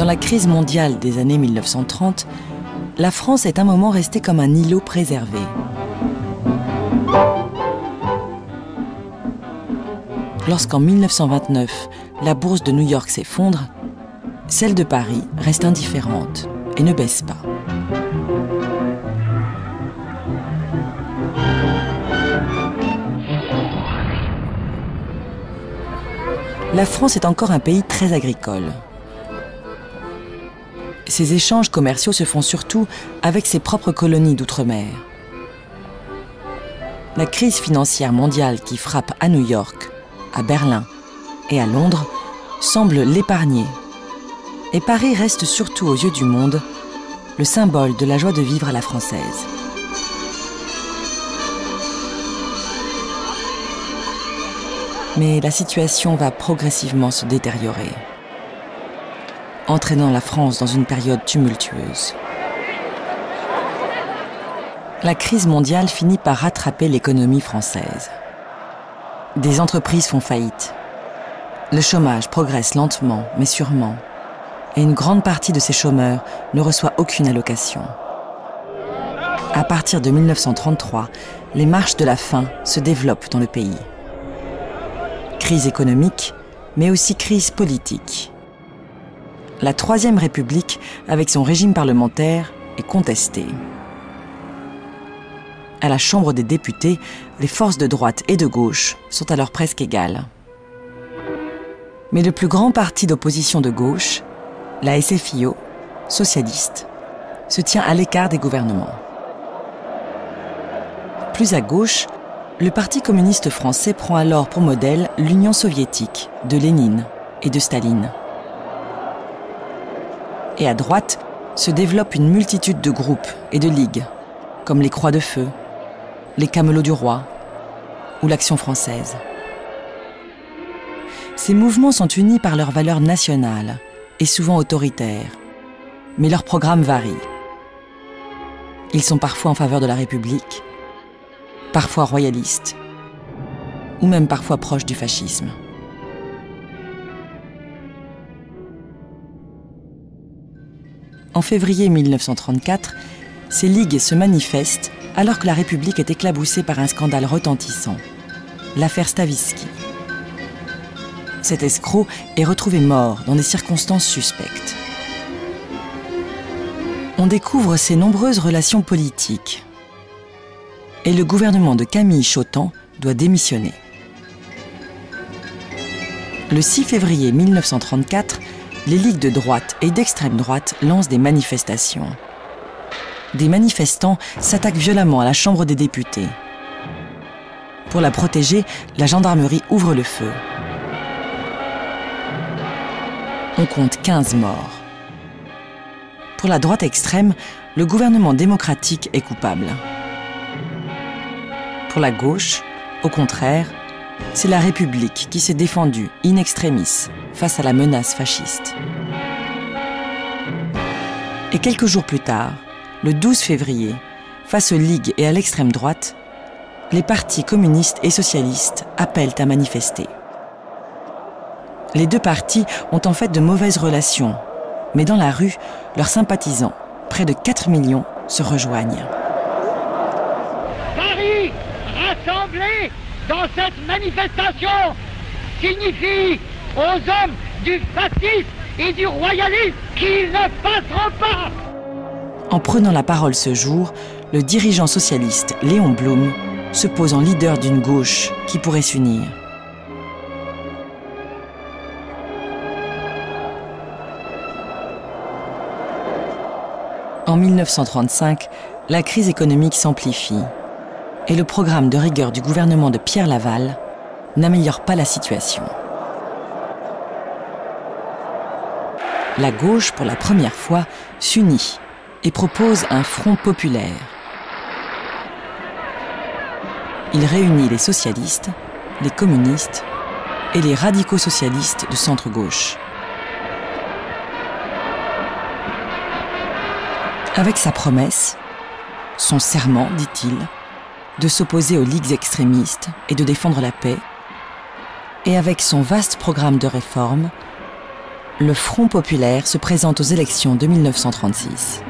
Dans la crise mondiale des années 1930, la France est un moment restée comme un îlot préservé. Lorsqu'en 1929, la bourse de New York s'effondre, celle de Paris reste indifférente et ne baisse pas. La France est encore un pays très agricole. Ses échanges commerciaux se font surtout avec ses propres colonies d'outre-mer. La crise financière mondiale qui frappe à New York, à Berlin et à Londres semble l'épargner. Et Paris reste surtout aux yeux du monde le symbole de la joie de vivre à la française. Mais la situation va progressivement se détériorer, entraînant la France dans une période tumultueuse. La crise mondiale finit par rattraper l'économie française. Des entreprises font faillite. Le chômage progresse lentement, mais sûrement. Et une grande partie de ces chômeurs ne reçoit aucune allocation. À partir de 1933, les marches de la faim se développent dans le pays. Crise économique, mais aussi crise politique. La Troisième République, avec son régime parlementaire, est contestée. À la Chambre des députés, les forces de droite et de gauche sont alors presque égales. Mais le plus grand parti d'opposition de gauche, la SFIO, socialiste, se tient à l'écart des gouvernements. Plus à gauche, le Parti communiste français prend alors pour modèle l'Union soviétique de Lénine et de Staline. Et à droite se développe une multitude de groupes et de ligues, comme les Croix de Feu, les Camelots du Roi ou l'Action française. Ces mouvements sont unis par leurs valeurs nationales et souvent autoritaires, mais leurs programmes varient. Ils sont parfois en faveur de la République, parfois royalistes, ou même parfois proches du fascisme. En février 1934, ces ligues se manifestent alors que la République est éclaboussée par un scandale retentissant, l'affaire Stavisky. Cet escroc est retrouvé mort dans des circonstances suspectes. On découvre ses nombreuses relations politiques. Et le gouvernement de Camille Chautemps doit démissionner. Le 6 février 1934, les ligues de droite et d'extrême droite lancent des manifestations. Des manifestants s'attaquent violemment à la Chambre des députés. Pour la protéger, la gendarmerie ouvre le feu. On compte 15 morts. Pour la droite extrême, le gouvernement démocratique est coupable. Pour la gauche, au contraire, c'est la République qui s'est défendue in extremis face à la menace fasciste. Et quelques jours plus tard, le 12 février, face aux ligues et à l'extrême droite, les partis communistes et socialistes appellent à manifester. Les deux partis ont en fait de mauvaises relations, mais dans la rue, leurs sympathisants, près de 4 millions, se rejoignent. Paris, rassemblé dans cette manifestation, signifie aux hommes du fascisme et du royalisme qu'ils ne passeront pas. En prenant la parole ce jour, le dirigeant socialiste Léon Blum se pose en leader d'une gauche qui pourrait s'unir. En 1935, la crise économique s'amplifie et le programme de rigueur du gouvernement de Pierre Laval n'améliore pas la situation. La gauche, pour la première fois, s'unit et propose un front populaire. Il réunit les socialistes, les communistes et les radicaux socialistes de centre-gauche. Avec sa promesse, son serment, dit-il, de s'opposer aux ligues extrémistes et de défendre la paix, et avec son vaste programme de réformes, le Front populaire se présente aux élections de 1936.